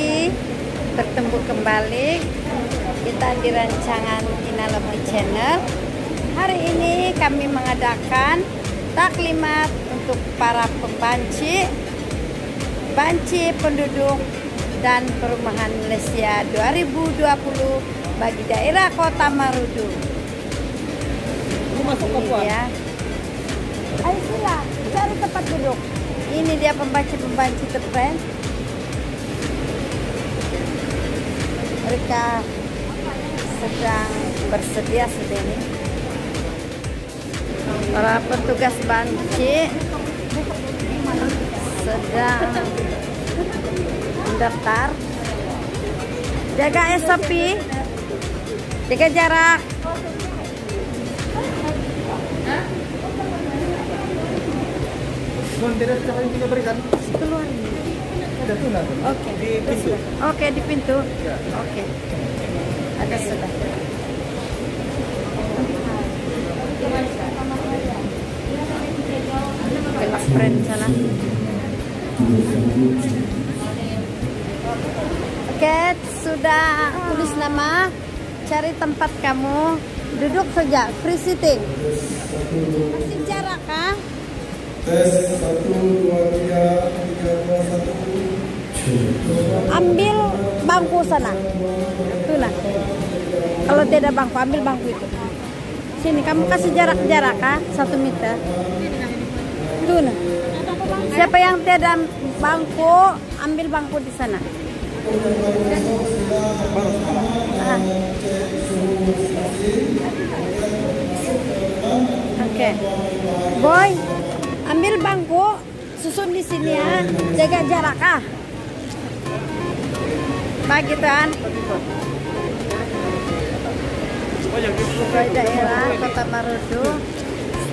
pagi, bertemu kembali kita di rancangan Ina Lovely Channel. Hari ini kami mengadakan taklimat untuk para banci penduduk dan perumahan Malaysia 2020 bagi daerah Kota Marudu. Ini dia. Ayo sila, cari tempat duduk. Ini dia pembanci terpren. Mereka sedang bersedia sudah ini. Para petugas banci sedang mendaftar. Jaga SOP, jaga jarak. Tidak siapa yang kita berikan? Keluar ini. Ada tuh. Oke. Di pintu. Oke, di pintu. Ya. Oke. Ada sudah. Kelas friend sana. Oke, sudah tulis nama. Cari tempat kamu. Duduk saja, free sitting. Masih jarak kah? Tes 1, 2, 3, 1. Ambil bangku sana. Tuh nah. Kalau tidak bangku, ambil bangku itu. Sini, kamu kasih jarak-jarak kah? 1 meter. Tuh nah. Siapa yang tidak bangku, ambil bangku di sana. Oke. Boy, ambil bangku, susun di sini ya. Jaga jarak kah? Bagi Tuhan. Sebagai daerah Kota Marudu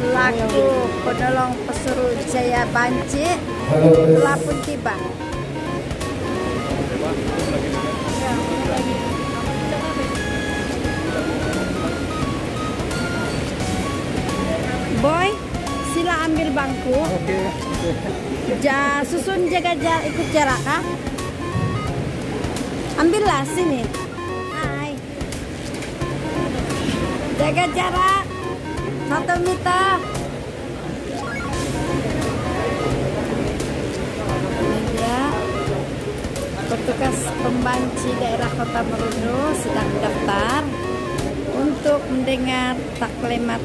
selaku penolong pesuruh Jaya Banci telah pun tiba. Boy, sila ambil bangku. Oke. Susun jaga jarak, ikut jarak kah? Ambillah sini. Hai. Jaga jarak 1 meter. Ini dia petugas pembanci daerah Kota Marudu sedang mendaftar untuk mendengar taklimat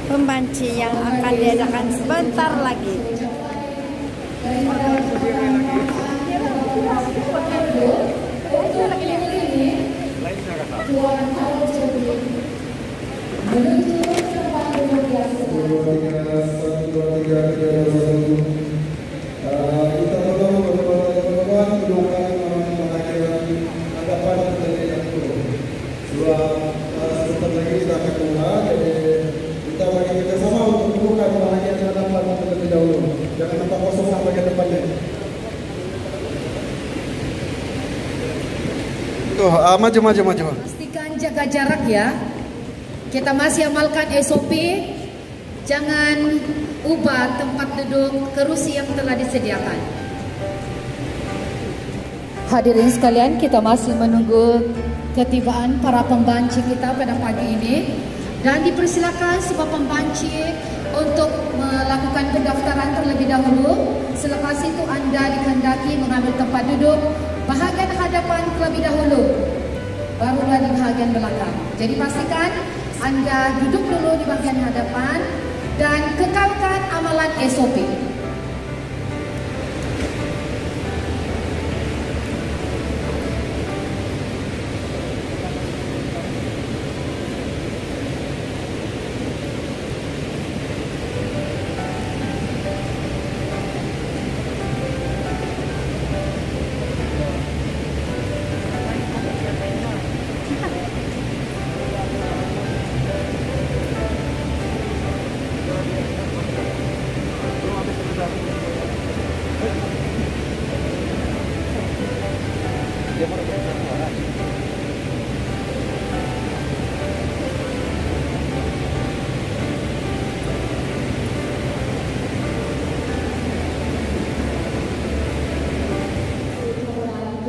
pembanci yang akan diadakan sebentar lagi. Jangan tempat kosong sampai ke depannya. Tuh, maju. Pastikan jaga jarak ya. Kita masih amalkan SOP. Jangan ubah tempat duduk kerusi yang telah disediakan. Hadirin sekalian, kita masih menunggu ketibaan para pembanci kita pada pagi ini. Dan dipersilakan semua pembanci untuk melakukan pendaftaran terlebih dahulu. Selepas itu anda dikehendaki mengambil tempat duduk bahagian hadapan terlebih dahulu, barulah di bahagian belakang. Jadi pastikan anda duduk dulu di bahagian hadapan dan kekalkan amalan SOP.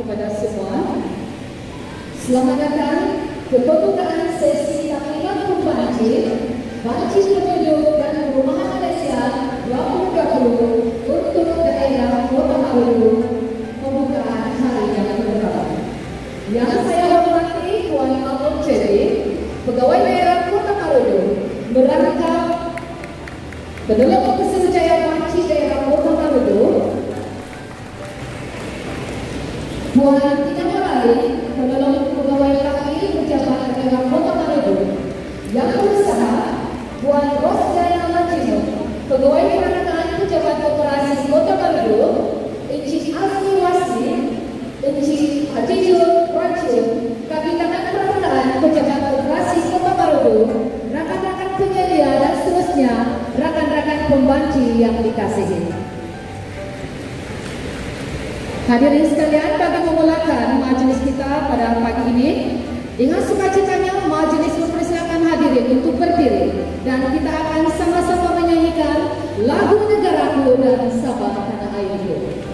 kepada semua. Selamat datang ke pembukaan sesi tahlilan pembanci Banci Penduduk dan Perumahan Malaysia 2020 untuk daerah Kota Marudu, pembukaan hari yang pertama. Yang saya hormati Tuan Alun Cedi, Pegawai Daerah Kota Marudu, merangkap Penelok Kesenjayaan Banci Daerah Kota Marudu, Puan Tina Morali, Penelok Pegawai Laki Pejabat Daerah Kota Marudu, yang berusaha Puan Rosjaya Lacino, Pegawai Perancangan Pejabat Koperasi Kota Marudu, Encik Azmi Wasi, Encik Hajijul Racun, Kabinet Perancangan Pejabat Koperasi Kota Marudu, rakan-rakan penyedia dan seterusnya, rakan-rakan pembanci yang dikasihi. Hadirin sekalian, bagi memulakan majelis kita pada pagi ini, dengan sukacitanya majelis mempersilakan hadirin untuk berdiri dan kita akan sama-sama menyanyikan lagu Negaraku dan Sabah Tanah Airku.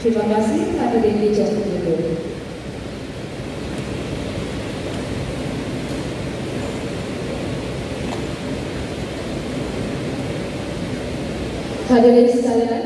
Terima kasih hadirin dijak berdiri. Hadirin sekalian,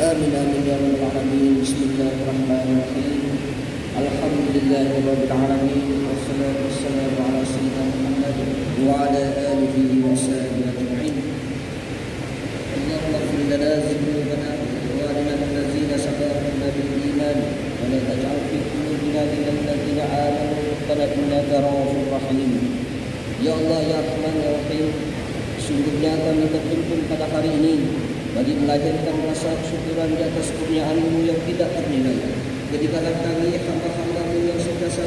Amin amin ya rabbal alamin. Bismillahirrahmanirrahim. Alhamdulillahirabbil alamin. Wassalatu wassalamu ala sayyidina Muhammad wa ala alihi wa sahbihi ajma'in. Allahumma ighfir lana dhunubana wa lana allazina sabaquna bil iman wa la taj'al fi qulubina ghillan lil ladzina amanu rabbana innaka ra'ufur rahim. Ya Allah ya Rahman ya Rahim, sungguhnya kami berhimpun pada hari ini bagi melahirkan rasa kesyukuran di atas kurnia-Mu yang tidak ternilai. Jadikanlah kami hamba-hamba-Mu yang sentiasa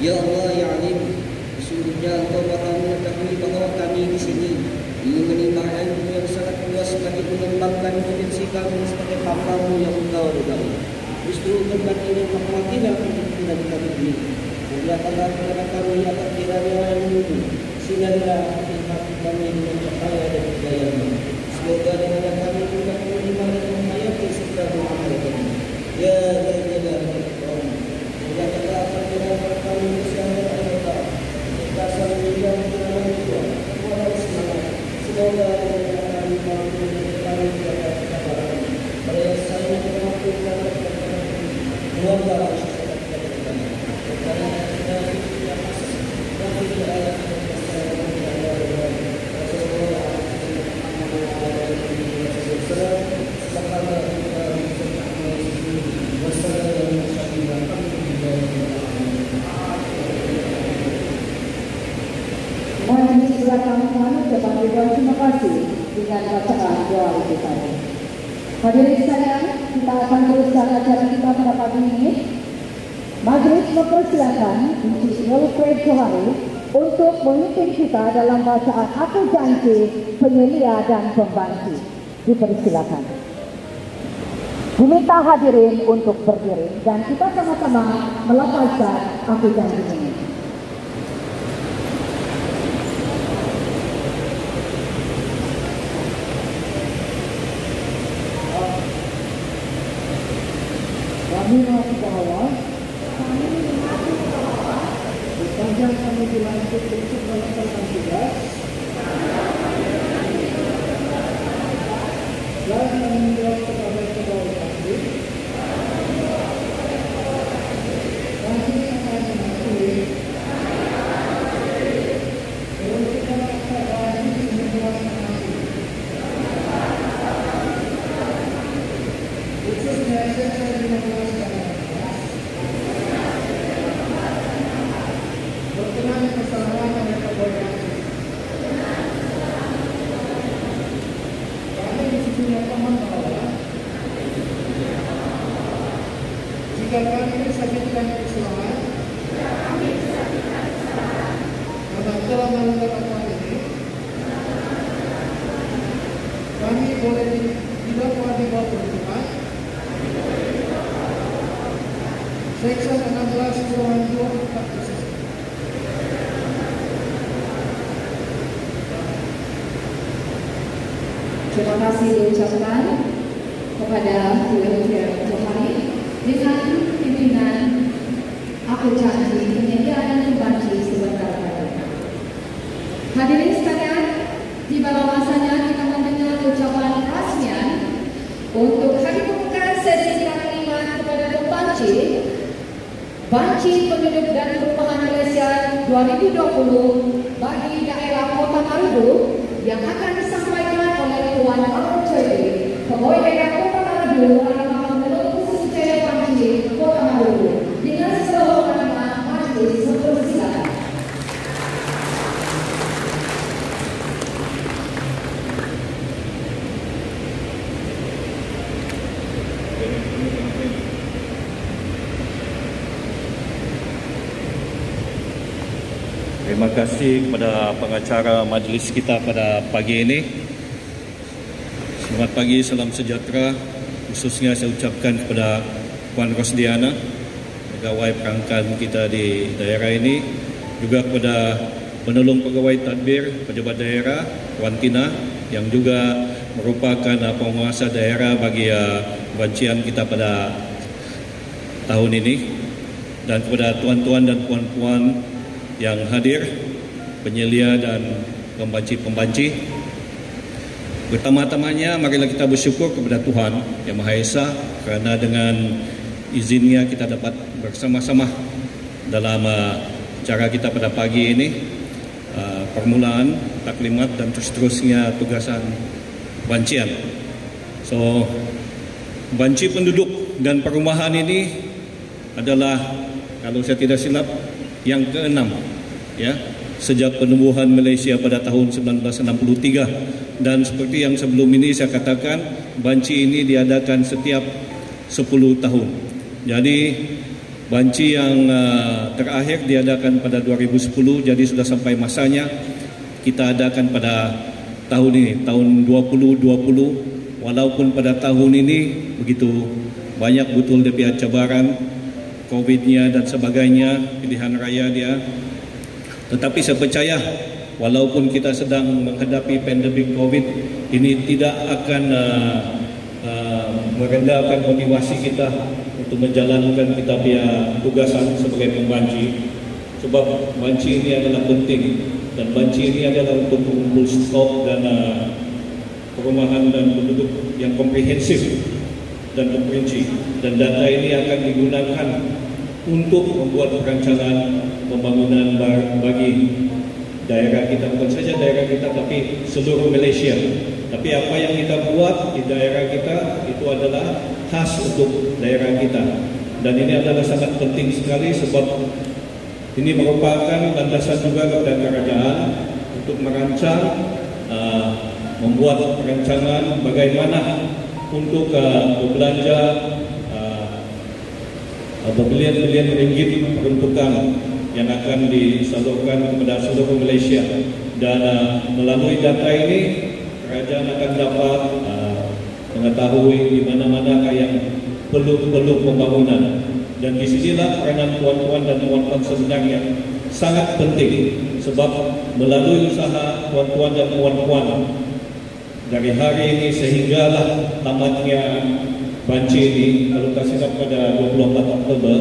Ya Allah ya Alim, sesungguhnya Engkau Maha mengetahui bahwa kami di sini ingin menimba ilmu yang sangat luas bagi mengembangkan potensi kami sebagai hamba-Mu yang Engkau ridhai. Justru berkat ini rahmatilah kita kami ini. Berikanlah kepada kami agar kiranya ilmu sinarlah hati kami dengan cahaya dan hidayah-Mu. Semoga dengan kami juga menerima dan menghayati serta mengamalkan. Ya Jalal Al-Ikram. Ya kita akan mendapat kami bersama Allah. Kita saling menjaga dalam jiwa. Walau semangat. Semoga dengan kami mampu kami jaga kesabaran. Pada saya mampu dalam perkara. Semoga masyarakat kita bersama. Karena kita tidak masuk dan tidak ada Mohon di sebelah kanan ucapan ribuan terima kasih dengan bacaan doa itu tadi. Hadirin sekalian, kita akan teruskan acara kita pada pagi ini. Majelis mempersilakan Encik Wilfred Johari untuk memimpin kita dalam bacaan Aku Janji, Penyelia dan Pembanci. Dipersilakan. Diminta hadirin untuk berdiri dan kita sama-sama melafazkan Aku Janji ini. Kami mengaku bahwa sepanjang kami dilantik untuk melaksanakan tugas dan menjawab kepada pegawai kami, kami akan mematuhi untuk melaksanakan semua kami, khususnya sesuai dengan berkenaan kesalahan yang terjadi. Kami di sini paham bahwa jika kami disabitkan kesalahan karena telah melanggar aturan ini, kami boleh didakwa di bawah perhitungan Section 16/2 Terima kasih diucapkan kepada Wilfred Johari dengan pimpinan Aku Janji, Penyelia dan Pembanci sebentar lagi. Hadirin sekalian, tiba masanya kita mendengar ucapan rasmian untuk hari pembukaan sesi kelima kepada Pembanci Banci Penduduk dan Perumahan Malaysia 2020 bagi daerah Kota Marudu yang akan disampaikan oleh Tuan Arun Choi, Pegawai Daerah Kota Marudu, Alamat Menurut Khusus Jaya Banci Kota Marudu. Dengan segala majelis mempersilakan. Terima kasih kepada pengacara majlis kita pada pagi ini. Selamat pagi, salam sejahtera. Khususnya saya ucapkan kepada Puan Rosdiana, pegawai perangkat kita di daerah ini, juga kepada penolong pegawai tadbir pejabat daerah Puan Tina yang juga merupakan penguasa daerah bagi bancian kita pada tahun ini, dan kepada tuan-tuan dan puan-puan yang hadir, penyelia dan pembanci-pembanci. Pertama-tamanya marilah kita bersyukur kepada Tuhan Yang Maha Esa kerana dengan izinnya kita dapat bersama-sama dalam acara kita pada pagi ini, permulaan, taklimat dan seterusnya tugasan bancian. So, banci penduduk dan perumahan ini adalah, kalau saya tidak silap, yang ke-6 ya, sejak penubuhan Malaysia pada tahun 1963, dan seperti yang sebelum ini saya katakan, banci ini diadakan setiap 10 tahun. Jadi banci yang terakhir diadakan pada 2010, jadi sudah sampai masanya kita adakan pada tahun ini, tahun 2020. Walaupun pada tahun ini begitu banyak betul dia cabaran COVID-nya dan sebagainya, pilihan raya dia, tetapi saya percaya walaupun kita sedang menghadapi pandemik COVID, ini tidak akan merendahkan motivasi kita untuk menjalankan kita punya tugasan sebagai pembanci. Sebab banci ini adalah penting, dan banci ini adalah untuk mengumpul stok dan perumahan dan penduduk yang komprehensif dan terperinci, dan data ini akan digunakan untuk membuat perancangan pembangunan bagi daerah kita, bukan saja daerah kita tapi seluruh Malaysia. Tapi apa yang kita buat di daerah kita itu adalah khas untuk daerah kita, dan ini adalah sangat penting sekali sebab ini merupakan landasan juga kepada kerajaan untuk merancang, membuat perancangan bagaimana untuk berbelanja berbilion-bilion ringgit peruntukan yang akan disalurkan kepada seluruh Malaysia, dan melalui data ini kerajaan akan dapat mengetahui di mana-mana yang perlu pembangunan, dan di sinilah peranan tuan-tuan dan puan-puan sebenarnya sangat penting, sebab melalui usaha tuan-tuan dan puan-puan dari hari ini sehinggalah tamatnya banci ini, kalau kasih pada 24 Oktober,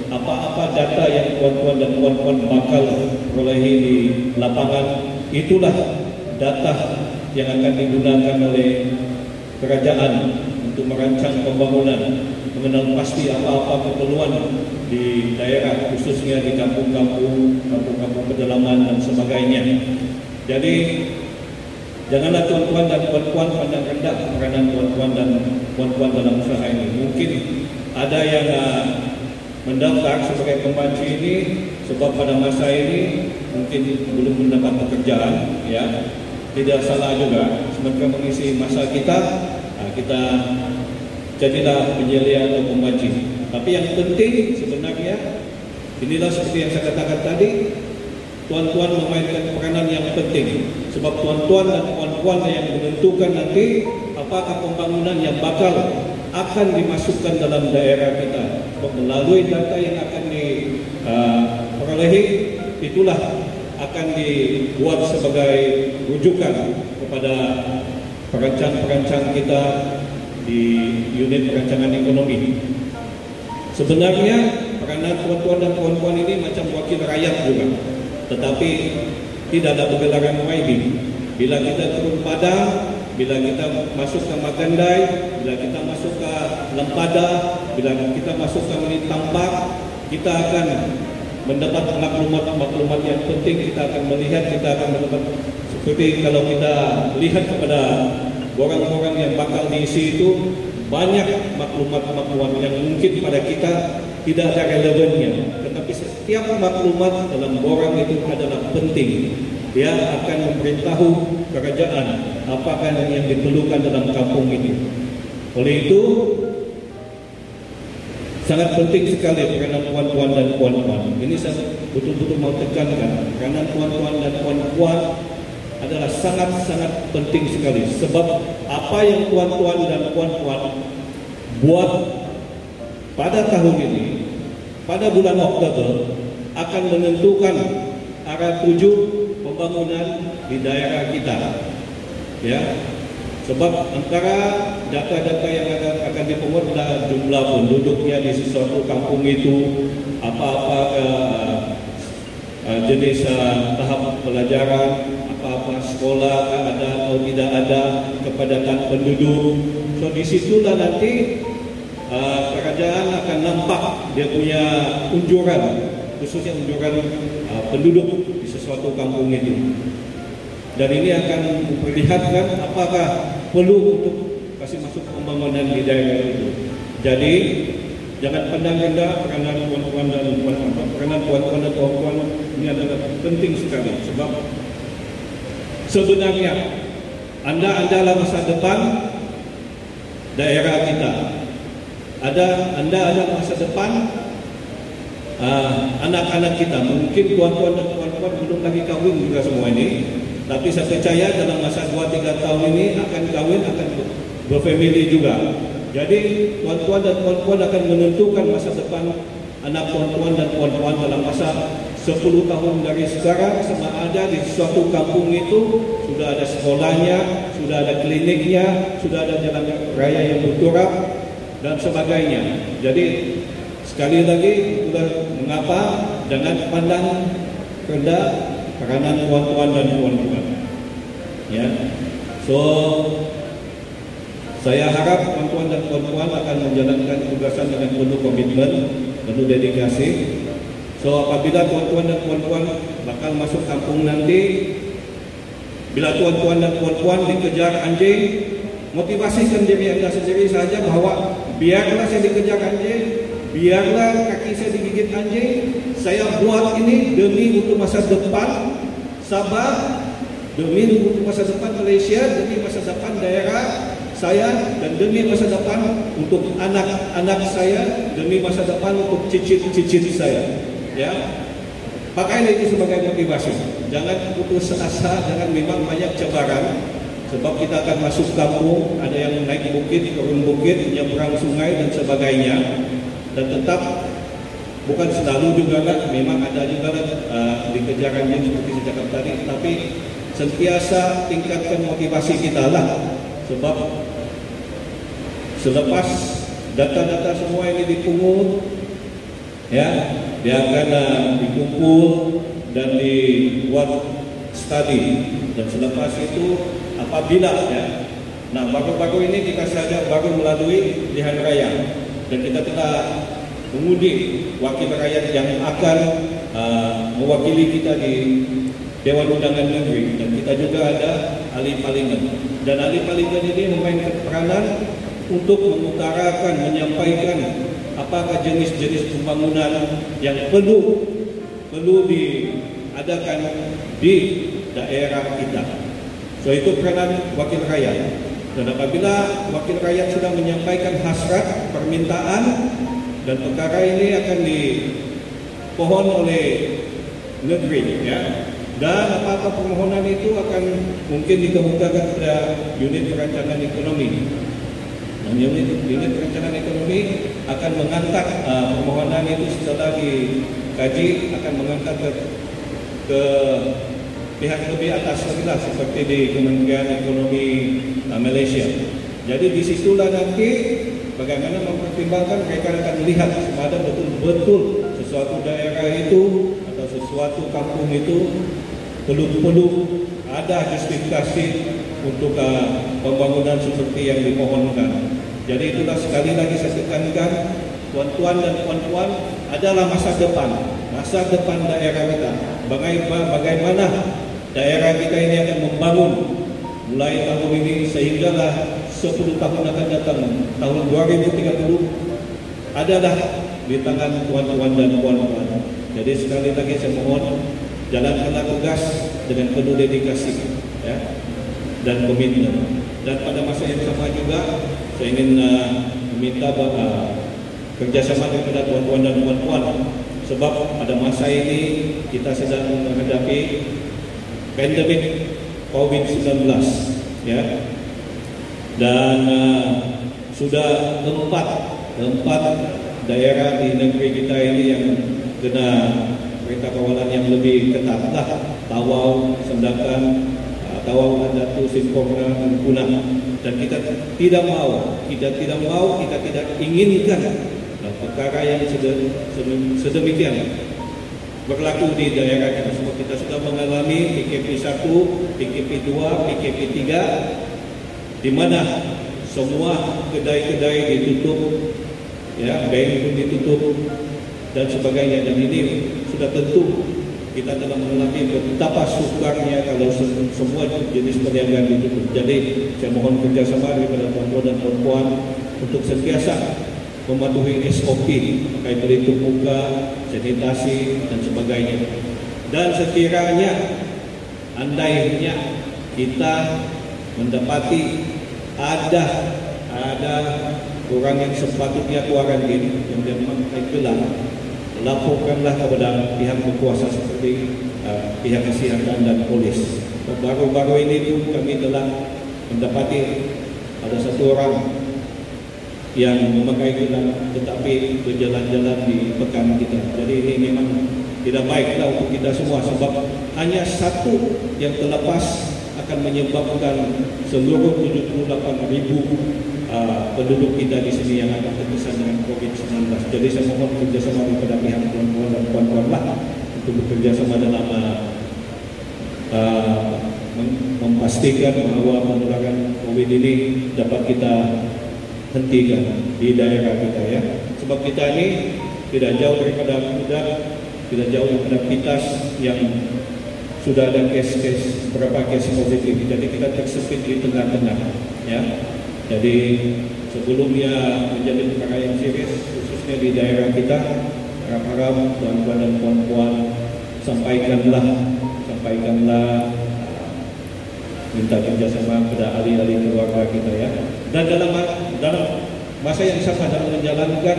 apa-apa data yang tuan-tuan dan puan-puan bakal perolehi di lapangan, itulah data yang akan digunakan oleh kerajaan untuk merancang pembangunan, mengenal pasti apa-apa keperluan di daerah, khususnya di kampung-kampung pedalaman dan sebagainya. Jadi janganlah tuan-tuan dan puan-puan pandang rendah peranan tuan-tuan dan puan-puan dalam usaha ini. Mungkin ada yang mendaftar sebagai pembanci ini sebab pada masa ini mungkin belum mendapat pekerjaan, ya. Tidak salah juga, sementara mengisi masa kita jadilah penyelia atau pembanci. Tapi yang penting sebenarnya, inilah seperti yang saya katakan tadi, tuan-tuan memainkan peranan yang penting, sebab tuan-tuan dan puan-puan yang menentukan nanti apakah pembangunan yang bakal akan dimasukkan dalam daerah kita. Melalui data yang akan diperolehi, itulah akan dibuat sebagai rujukan kepada perancang-perancang kita di unit perancangan ekonomi. Sebenarnya peranan tuan-tuan dan puan-puan ini macam wakil rakyat juga, tetapi tidak ada pergelaran YB. Bila kita turun padang, bila kita masuk ke Magandai, bila kita masuk ke Lempada, bila kita masuk ke Menit Tampak, kita akan mendapat maklumat yang penting. Kita akan melihat, kita akan mendapat, seperti kalau kita lihat kepada orang-orang yang bakal diisi itu, banyak maklumat yang mungkin pada kita tidak ada relevannya, tetapi setiap maklumat dalam borang itu adalah penting. Dia akan memberitahu kerajaan apakah yang diperlukan dalam kampung itu. Oleh itu sangat penting sekali peranan tuan-tuan dan puan-puan. Ini saya betul-betul mau tekankan, peranan tuan-tuan dan puan-puan adalah sangat-sangat penting sekali, sebab apa yang tuan-tuan dan puan-puan buat pada tahun ini, pada bulan Oktober, akan menentukan arah tuju pembangunan di daerah kita, ya. Sebab antara data-data yang akan dipungut adalah jumlah penduduknya di sesuatu kampung itu, apa-apa jenis tahap pelajaran, apa-apa sekolah ada atau tidak ada, kepadatan penduduk. So disitulah nanti kerajaan akan nampak dia punya unjuran, khususnya unjuran penduduk di sesuatu kampung itu. Dan ini akan memperlihatkan apakah perlu untuk kasih masuk pembangunan di daerah itu. Jadi jangan pandang rendah peranan tuan-tuan dan puan-puan. Peranan tuan-tuan dan puan-puan ini adalah penting sekali, sebab sebenarnya anda adalah masa depan daerah kita. Anda adalah masa depan anak-anak kita, mungkin tuan-tuan dan puan-puan belum lagi kahwin juga semua ini, tapi saya percaya dalam masa 2-3 tahun ini akan kahwin, akan berfamili juga. Jadi tuan-tuan dan puan-puan akan menentukan masa depan anak tuan-tuan dan puan-puan dalam masa 10 tahun dari sekarang, sama ada di suatu kampung itu sudah ada sekolahnya, sudah ada kliniknya, sudah ada jalan raya yang berturap dan sebagainya. Jadi sekali lagi, itulah mengapa jangan pandang rendah peranan tuan-tuan dan puan-puan. Ya, so saya harap tuan-tuan dan puan-puan akan menjalankan tugasan dengan penuh komitmen, penuh dedikasi. So apabila tuan-tuan dan puan-puan bakal masuk kampung nanti, bila tuan-tuan dan puan-puan dikejar anjing, motivasikan diri anda sendiri saja bahwa biarlah saya dikejar anjing, biarlah kaki saya digigit anjing, saya buat ini demi untuk masa depan Sabah, demi untuk masa depan Malaysia, demi masa depan daerah saya, dan demi masa depan untuk anak-anak saya, demi masa depan untuk cicit-cicit saya. Ya, pakailah itu sebagai motivasi. Jangan putus asa, jangan, memang banyak cabaran. Sebab kita akan masuk kampung, ada yang naik bukit, turun bukit, menyeberang sungai dan sebagainya. Dan tetap bukan selalu juga kan, memang ada juga dikejarannya seperti saya cakap tadi, tapi sentiasa tingkatkan motivasi kita lah. Sebab selepas data-data semua ini dipungut, ya, dia akan dikumpul dan dibuat studi, dan selepas itu apabila ya, nah baru-baru ini kita saja baru melalui pilihan raya dan kita telah mengundi wakil rakyat yang akan mewakili kita di Dewan Undangan Negeri, dan kita juga ada ahli parlimen, dan ahli parlimen ini memainkan peranan untuk mengutarakan, menyampaikan apakah jenis-jenis pembangunan yang perlu diadakan di daerah kita. So itu peranan wakil rakyat. Dan apabila wakil rakyat sudah menyampaikan hasrat, permintaan, dan perkara ini akan dipohon oleh negeri, ya. Dan apa-apa permohonan itu akan mungkin dikemukakan kepada unit perancangan ekonomi. Dan unit perencanaan ekonomi akan mengangkat permohonan itu setelah dikaji, akan mengangkat ke pihak lebih atas lagi lah, seperti di Kementerian Ekonomi Malaysia. Jadi disitulah nanti bagaimana mempertimbangkan, mereka akan melihat ada betul-betul sesuatu daerah itu atau sesuatu kampung itu perlu ada justifikasi untuk pembangunan seperti yang dimohonkan. Jadi itulah sekali lagi saya tekankan, tuan-tuan dan puan-puan adalah masa depan daerah kita. Bagaimana daerah kita ini akan membangun mulai tahun ini sehinggalah 10 tahun akan datang, tahun 2030 adalah di tangan tuan-tuan dan puan-puan. Jadi sekali lagi saya mohon, jalankanlah tugas dengan penuh dedikasi, ya, dan komitmen. Dan pada masa yang sama juga saya ingin meminta kerjasama daripada tuan-tuan dan puan-puan, sebab pada masa ini kita sedang menghadapi pandemik COVID-19, ya, dan sudah empat daerah di negeri kita ini yang kena perintah kawalan yang lebih ketat lah. Tawau, Sandakan, Tawau, Datu, Simpurna, Punah. Dan kita tidak mau, kita tidak inginkan perkara yang sedemikian berlaku di daerah kita. Semua kita sudah mengalami PKP 1, PKP 2, PKP 3, di mana semua kedai-kedai ditutup, ya, bank pun ditutup dan sebagainya. Dan ini sudah tentu kita telah mengalami betapa sukarnya kalau semua jenis perniagaan ditutup. Jadi saya mohon kerjasama daripada tuan-tuan dan puan-puan untuk sentiasa mematuhi SOP terkait pelitup muka, sanitasi dan sebagainya. Dan sekiranya andainya kita mendapati ada orang yang sepatutnya kuarantin yang memakai gelang, laporkanlah kepada pihak berkuasa seperti pihak kesihatan dan polis. Baru-baru ini pun kami telah mendapati ada satu orang yang memakai gelang tetapi berjalan-jalan di pekan kita. Jadi ini memang tidak baiklah untuk kita semua, sebab hanya satu yang terlepas akan menyebabkan seluruh 78,000 penduduk kita di sini yang akan terkesan dengan COVID-19. Jadi saya mohon kerjasama kepada pihak tuan-tuan dan puan-puan lah untuk bekerjasama dalam memastikan bahawa penularan COVID ini dapat kita hentikan di daerah kita, ya. Sebab kita ini tidak jauh daripada Kedah, tidak jauh daripada Pitas yang sudah ada kes-kes, beberapa kes positif. Jadi kita tersepit di tengah-tengah, ya. Jadi sebelumnya menjadi perkara yang serius, khususnya di daerah kita, harap-harap tuan-tuan dan puan-puan sampaikanlah minta kerjasama kepada ahli-ahli keluarga kita, ya. Dan dalam masa yang sama dalam menjalankan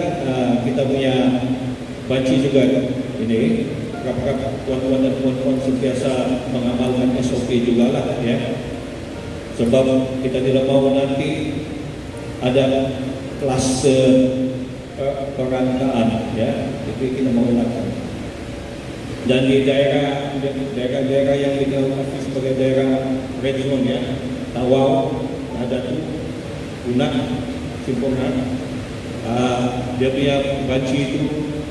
kita punya banci juga ini, harap-harap tuan-tuan dan puan-puan sentiasa mengamalkan SOP juga lah, ya. Sebab kita tidak mahu nanti ada kluster perangkaan, ya. Itu kita mahu lakukan. Dan di daerah-daerah yang dikenal sebagai daerah red zone, ya, Tawau, Nadatu, Unak, Simporna, dia punya banci itu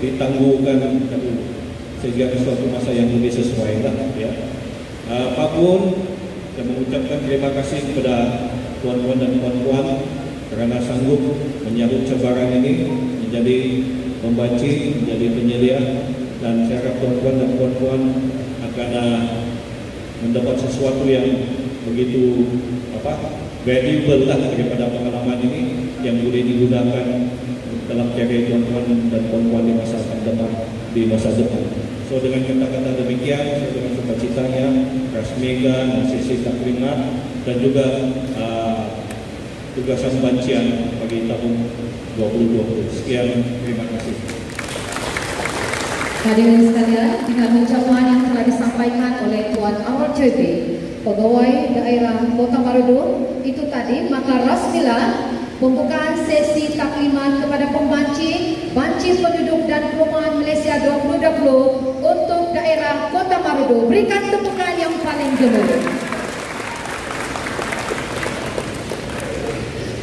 ditangguhkan dulu sehingga suatu masa yang lebih sesuai lah, ya. Apapun, saya mengucapkan terima kasih kepada tuan-tuan dan puan-puan kerana sanggup menyambut cabaran ini menjadi pembanci, menjadi penyelia. Dan saya harap tuan-tuan dan puan-puan akan mendapat sesuatu yang begitu valuable lah daripada pengalaman ini yang boleh digunakan dalam karier tuan-tuan dan puan-puan di masa akan datang, di masa depan. So dengan kata-kata demikian, saya dengan sukacitanya rasmikan sesi taklimat dan juga tugasan bancian bagi tahun 2020. Sekian, terima kasih. Hadirin sekalian, dengan ucapan yang telah disampaikan oleh Tuan RJB, Pegawai Daerah Kota Marudu, itu tadi, maka rasmilah pembukaan sesi taklimat kepada pembanci Banci Penduduk dan Perumahan Malaysia 2020 untuk daerah Kota Marudu. Berikan tepukan yang paling gemuruh.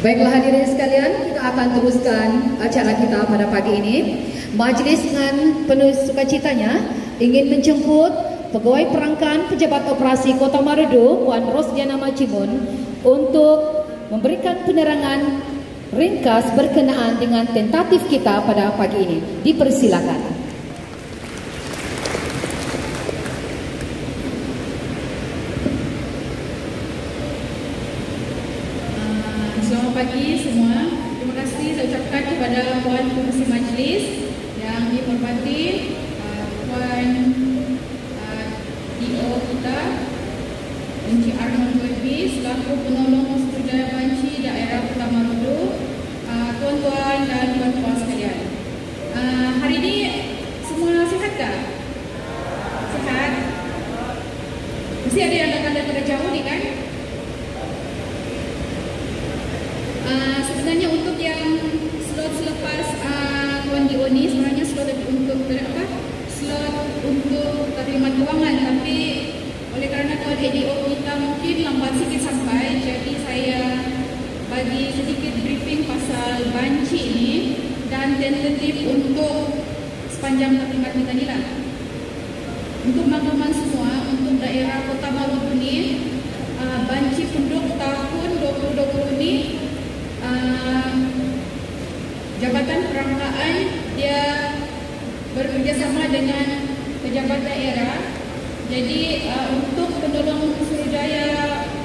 Baiklah hadirin sekalian, kita akan teruskan acara kita pada pagi ini. Majlis dengan penuh sukacitanya ingin menjemput Pegawai Perangkaan Pejabat Operasi Kota Marudu, Puan Rosdiana Macimun, untuk memberikan penerangan ringkas berkenaan dengan tentatif kita pada pagi ini. Dipersilakan. Selamat pagi semua. Terima kasih saya ucapkan kepada Puan Pengerusi Majlis yang dihormati Puan DO kita Encik Arnold Webby selaku penolong Sutradara Banci Daerah Kota Marudu, tuan-tuan dan puan-puan sekalian. Hari ini semua sihat tak? Sihat? Mesti ada yang datang daripada jauh ni kan? Sebenarnya untuk yang slot selepas Tuan DO ni sebenarnya slot untuk slot untuk taklimat kewangan, tapi oleh kerana Tuan ADO kita mungkin lambat sikit sampai, jadi saya bagi sedikit briefing pasal banci ni dan tentatif untuk sepanjang taklimat kita ni lah. Untuk makluman semua, untuk daerah Kota Marudu ni, banci penduduk tahun 2020 ni, Jabatan Perangkaan dia bekerjasama dengan pejabat daerah. Jadi untuk penolong Suruhjaya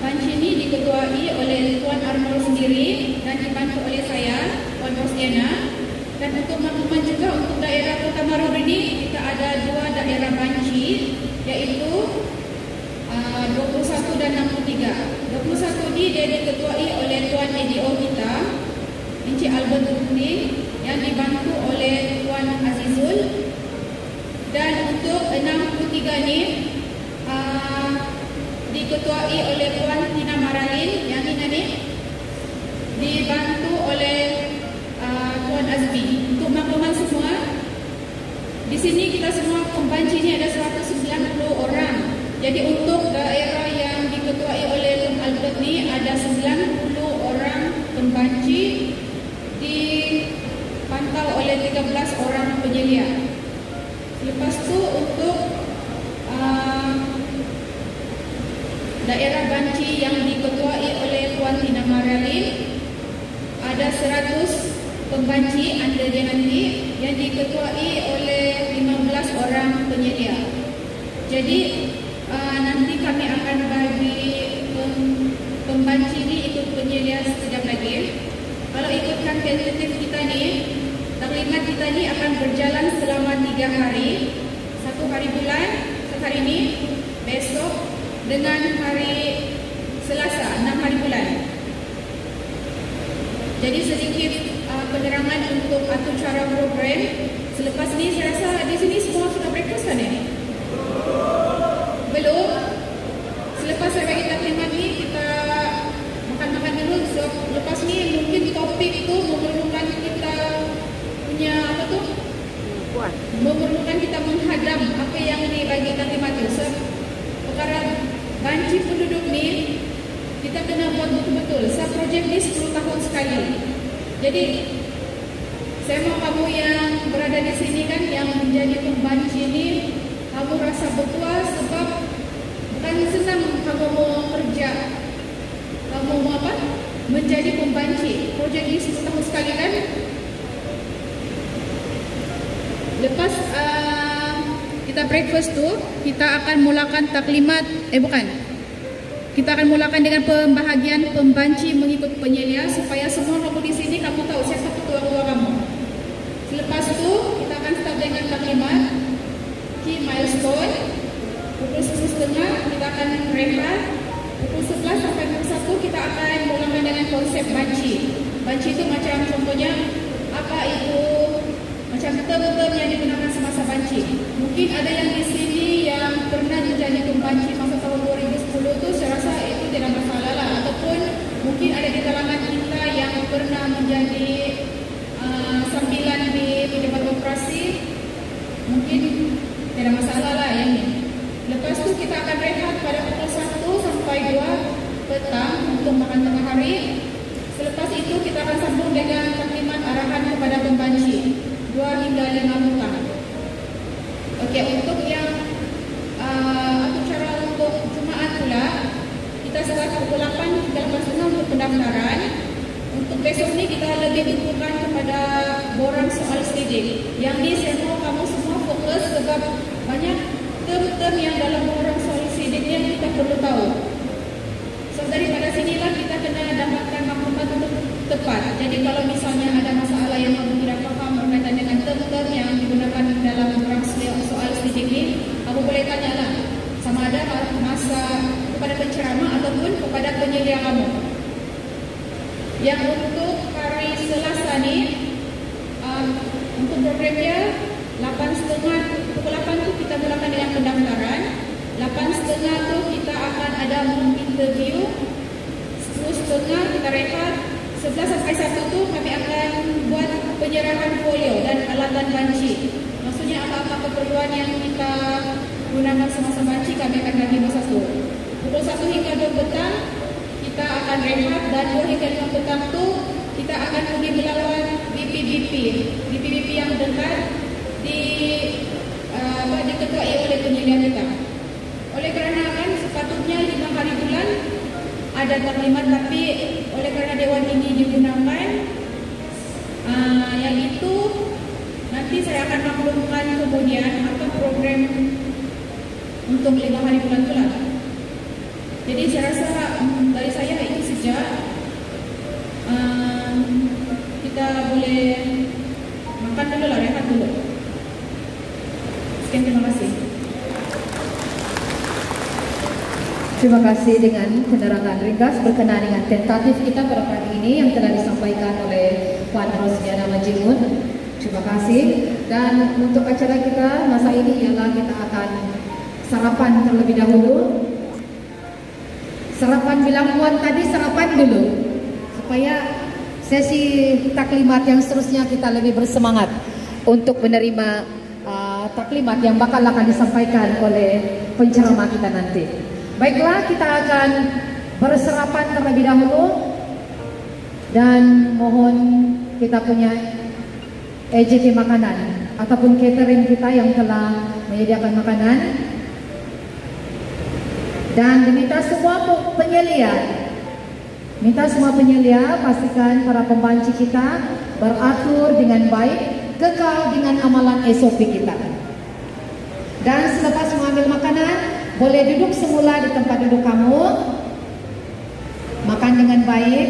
Banci ini diketuai oleh Tuan Arnold sendiri dan dibantu oleh saya, Puan Rosdiana. Dan untuk makluman juga untuk daerah Kota Marudu ini kita ada dua daerah Banci, iaitu 21 dan 63. 21 ini dia diketuai oleh Tuan ADO kita, Encik Albert Kuning, yang dibantu oleh Tuan Azizul. diketuai oleh Puan Tina Maralin yang ini dibantu oleh Puan Azmi. Untuk makluman semua, di sini kita semua pembanci ini ada 190 orang. Jadi untuk daerah yang diketuai oleh Tun Albert ni ada 90 orang pembanci, dipantau oleh 13 orang penyelia. Lepas tu untuk daerah banci yang diketuai oleh Puan Tina Maralin ada 100 pembanci anda dia nanti yang diketuai oleh 15 orang penyelia. Jadi nanti kami akan bagi pembanci ni ikut penyelia sekejap lagi. Kalau ikutkan tentatif kita ni, taklimat kita ni akan berjalan selama 3 hari. 1 hari bulan, 1 hari ini, besok dengan hari Selasa, 6 hari bulan. Jadi sedikit penerangan untuk atur cara program. Selepas ni saya rasa di sini semua sudah breakfast kan ni? Belum? Selepas saya bagi taklimat ni kita makan-makan dulu. So, lepas ni mungkin topik tu memerlukan kita punya apa tu? Memerlukan kita menghadam apa yang dibagi taklimat tu. So, perkara banci penduduk ni kita kena buat betul-betul. Saya projek ni 10 tahun sekali. Jadi saya mahu kamu yang berada di sini kan, yang menjadi pembanci ni, kamu rasa berpuas sebab bukan senang kamu mau kerja, kamu mau apa? Menjadi pembanci. Projek ni 10 tahun sekali kan. Lepas kita breakfast tu, kita akan mulakan taklimat, kita akan mulakan dengan pembahagian pembanci mengikut penyelia supaya semua kamu di sini kamu tahu siapa ketua-ketua kamu. Selepas tu kita akan start dengan taklimat, key milestone. Pukul 10.30 kita akan rehat. Pukul 11 sampai pukul 1 kita akan mulakan dengan konsep banci. Banci itu macam contohnya apa itu, macam term-term yang digunakan semasa banci. Mungkin ada yang di sini yang pernah menjadi pembanci masa tahun 2010 tu, saya rasa itu tidak masalah lah. Ataupun mungkin ada di kalangan kita yang pernah menjadi sambilan di pejabat operasi, mungkin tidak masalah lah yang ini. Lepas tu kita akan rehat pada pukul 1 sampai 2 petang untuk makan tengah hari. Selepas itu kita akan sambung dengan taklimat arahan kepada pembanci 2 hingga 5 petang. Okey, untuk yang atur cara untuk Jumaat pula, kita start pukul 8 hingga 8.30 untuk pendaftaran. Untuk besok ni kita lebih tumpukan kepada borang soal sidik. Yang ni saya mahu kamu semua fokus sebab banyak term-term yang dalam borang soal sidik ni yang kita perlu tahu. So daripada sinilah kita kena dapatkan maklumat untuk tepat. Jadi kalau misalnya ada masalah yang kamu tidak faham berkaitan dengan term-term yang digunakan dalam borang soal sidik ni, kamu boleh tanyalah sama ada masa kepada penceramah ataupun kepada penyelia kamu. Yang untuk hari Selasa ni, untuk programnya 8.30, pukul 8 tu kita mulakan dengan pendaftaran. 8.30 tu kita akan ada interview. 10.30 kita rehat. 11 sampai 1 tu kami akan buat penyerahan folio dan alatan banci. Maksudnya apa-apa keperluan yang kita gunakan semasa banci kami akan bagi masa tu. Pukul 1 hingga 2 petang kita akan rehat, dan 2 hingga 5 petang tu kita akan pergi melawan BP yang dekat diketuai oleh penyelia kita. Oleh kerana kan sepatutnya 5 hari bulan ada taklimat, tapi oleh kerana dewan ini digunakan, yang itu nanti saya akan maklumkan kemudian apa program untuk 5 hari bulan tu lah. Jadi saya rasa dari saya itu saja. Kita boleh makan dulu lah, rehat dulu. Sekian, terima kasih. Terima kasih dengan penerangan ringkas berkenaan dengan tentatif kita pada pagi ini yang telah disampaikan oleh Puan Rosdiana Majimun. Terima kasih. Dan untuk acara kita masa ini ialah kita akan sarapan terlebih dahulu. Sarapan bilang Puan tadi, sarapan dulu supaya sesi taklimat yang seterusnya kita lebih bersemangat untuk menerima taklimat yang bakal akan disampaikan oleh penceramah kita nanti. Baiklah, kita akan bersarapan terlebih dahulu dan mohon kita punya EJT makanan ataupun catering kita yang telah menyediakan makanan, dan diminta semua penyelia pastikan para pembanci kita beratur dengan baik, kekal dengan amalan SOP kita. Dan selepas mengambil makanan, boleh duduk semula di tempat duduk kamu, makan dengan baik,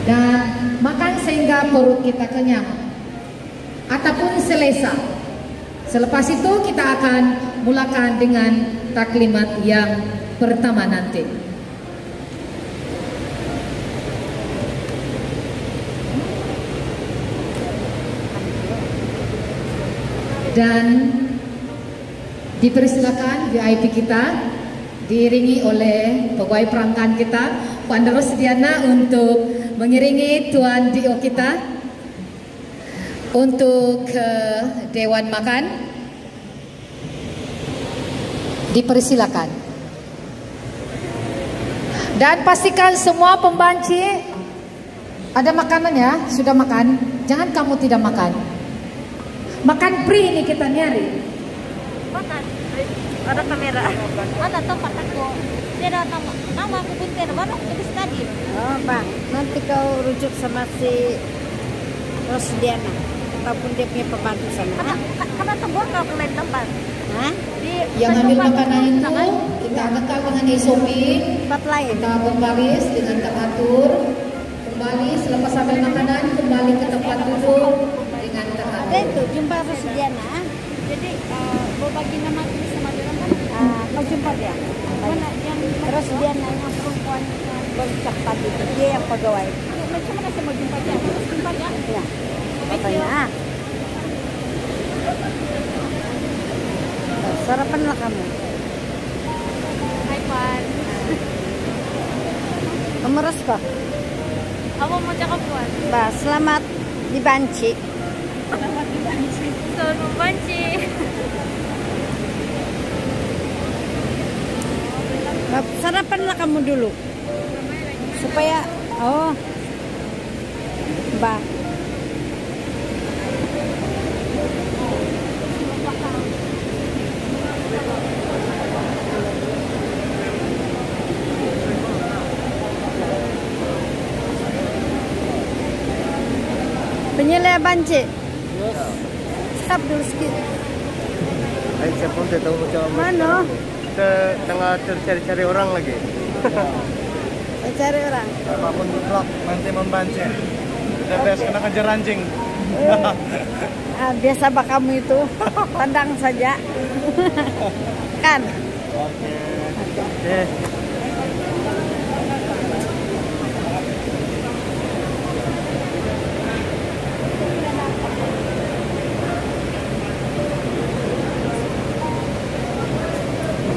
dan makan sehingga perut kita kenyang ataupun selesa. Selepas itu kita akan mulakan dengan taklimat yang pertama nanti. Dan dipersilakan VIP kita diiringi oleh pegawai perangkat kita Puan Rosdiana untuk mengiringi Tuan DO kita untuk ke Dewan Makan. Dipersilakan. Dan pastikan semua pembanci ada makanan ya, sudah makan. Jangan kamu tidak makan. Makan free ini kita nyari. Makan. Ada kamera. Ada tempat aku. Tidak ada nama aku pun tidak baru tulis tadi. Oh bang, nanti kau rujuk sama si Rosdiana ataupun dia punya pembantu sana. Karena tembok kau ke lain tempat. Hah? Yang ambil makanan itu kita kekal dengan SOP. Tempat lain. Kita berbaris dengan teratur. Kembali selepas ambil makanan kembali ke tempat duduk dengan teratur. Ada itu jumpa Rosdiana. Jadi berbagi nama tulis sama dia kan? Kau jumpa dia. Mana yang Rosdiana yang perempuan berucap tadi itu dia yang pegawai. macam mana saya mau jumpa dia? Terus jumpa dia? Ya. Katanya. Sarapanlah kamu. Hai Puan. Memeras kok. Apa mau cakap Puan? Bah, selamat dibanci. Selamat dibanci. Selamat membanci. Bah, sarapanlah kamu dulu. Supaya bah. Penyelia banci. Stop dulu sedikit. Saya pun tidak tahu macam Mana? Kita tengah cari-cari orang lagi. Saya cari orang. Apapun vlog nanti membanci. Kita best kena kejar anjing. Biasa bah kamu itu. Tendang saja. Kan? Oke.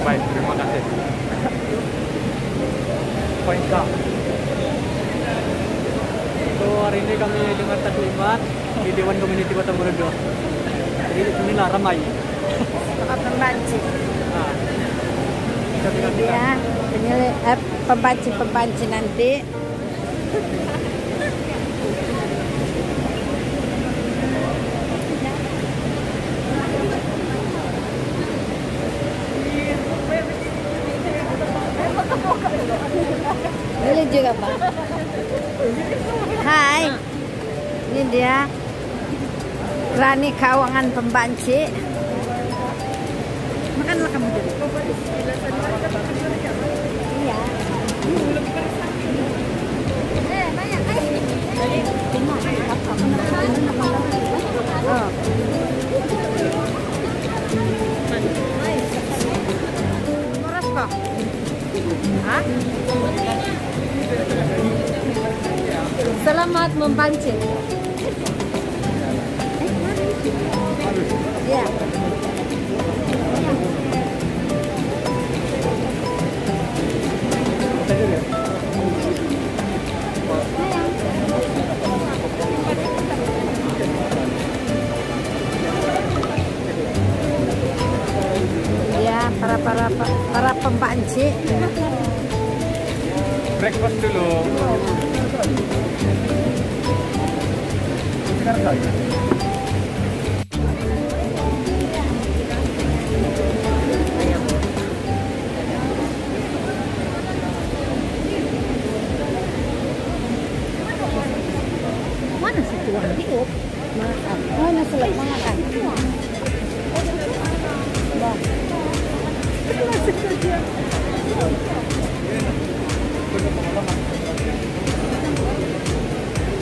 Baik, terima kasih. Poin K. So hari ini kami dengar taklimat di Dewan Komuniti Kota Borobudur. Jadi inilah ramai. Tempat pembanci. Nah, kita tinggal Dia pembanci nanti. Boleh juga Pak. Hai. Ini dia Rani Keuangan Pembanci. Makanlah kamu dulu. Iya. Banyak. Oh. Murah kok. Hah? Selamat membanci. Ya. para pembanci. Breakfast dulu. Mana si tuan tiup? Makan. Mana selek makan? Bah.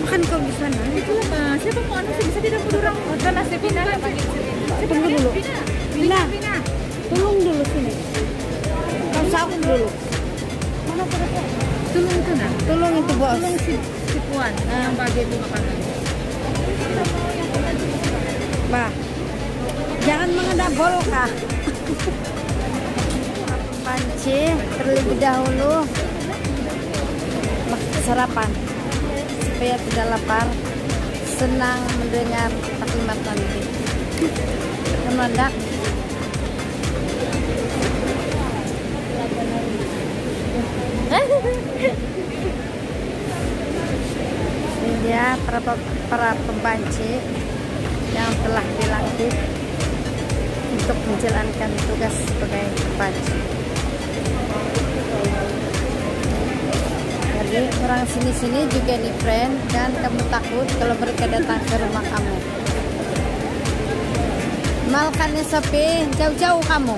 Makan kau di sana. Itulah Pak. Siapa mau anu sih bisa tidak orang makan nasi Pina ya Pak? Tunggu dulu. Pina. Tolong dulu sini. Kau sapu dulu. Mana pada Tolong itu nah. Tolong itu bos. Tolong si Puan yang bagi itu makanan. Bah. Jangan mengadabol kah? Panci terlebih dahulu sarapan supaya tidak lapar, senang mendengar taklimat nanti. Kemandak. Ini dia para pembanci yang telah dilantik untuk menjalankan tugas sebagai pembanci. Jadi orang sini-sini juga nih friend, dan kamu takut kalau mereka datang ke rumah kamu. Malkannya sepi, jauh-jauh kamu.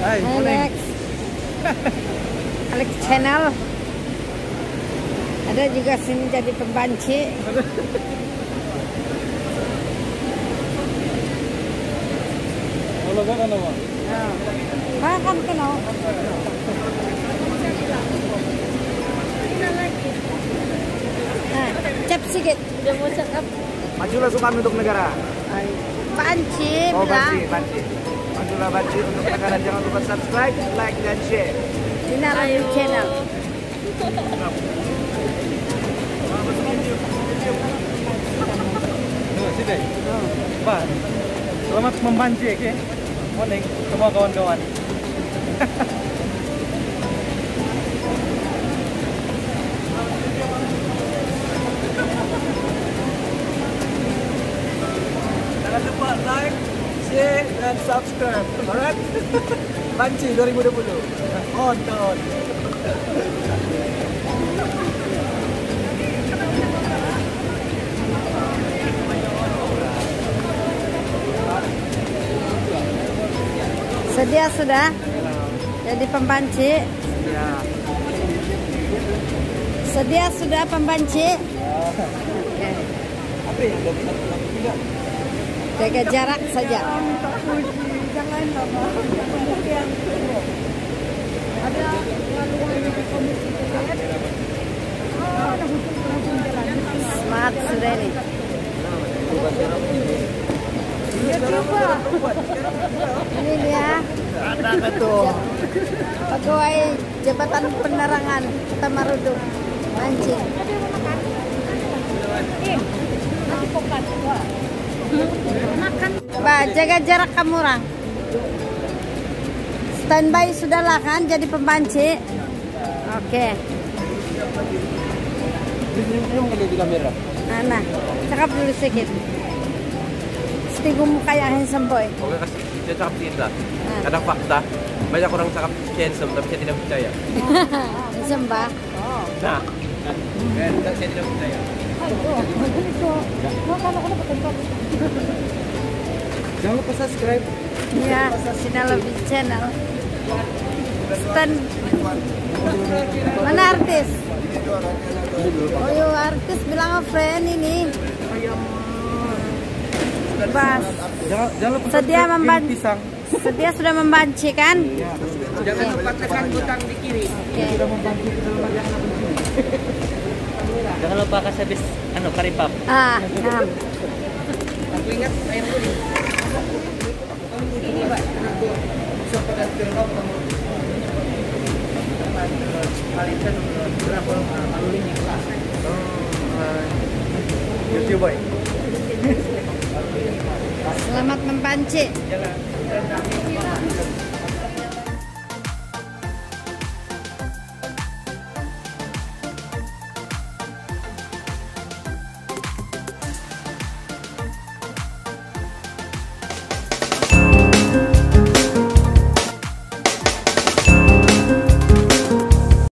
Hai, Alex. Alex Channel. Ada juga sini jadi pembanci. Kalau kan apa? Makan kena. Nah, cep sikit. Udah mau cakap. Majulah Sukarno untuk negara. Banci, Oh, bilang. banci. Majulah banci untuk negara. Jangan lupa subscribe, like, dan share. Ini Alex Channel. Sini. Pak, selamat membanci, oke? Morning, semua kawan-kawan. Jangan lupa like, share, dan subscribe. Alright? Banci 2020. On. Sedia sudah jadi pembanci? Ya. Sedia sudah pembanci? Oke. Apa yang udah bisa tidak? Jaga jarak saja. Jangan lama. Ada Semangat sudah ini. Ini dia. Ada tuh. Pegawai Jabatan Penerangan Kota Marudung mancing. Bah, jaga jarak kamu orang. Standby sudahlah kan jadi pembanci. Oke. Nah, cakap dulu sedikit. Setigu muka yang handsome boy. Oke, dia cakap cinta. Kadang fakta, banyak orang cakap handsome tapi saya tidak percaya. Handsome bah. Nah, saya tidak percaya. Jangan lupa subscribe. Ya, Sinar Lebih Channel. Stand. Mana artis? Oh, yo, artis bilang friend ini. Bas. Jangan lupa Sedia membantu. pisang. Sedia sudah membanci kan? Jangan lupa tekan butang di kiri. Oke. Jangan lupa kasih habis karipap. Ah, nah. Aku ingat air putih. YouTube boy. Selamat membanci.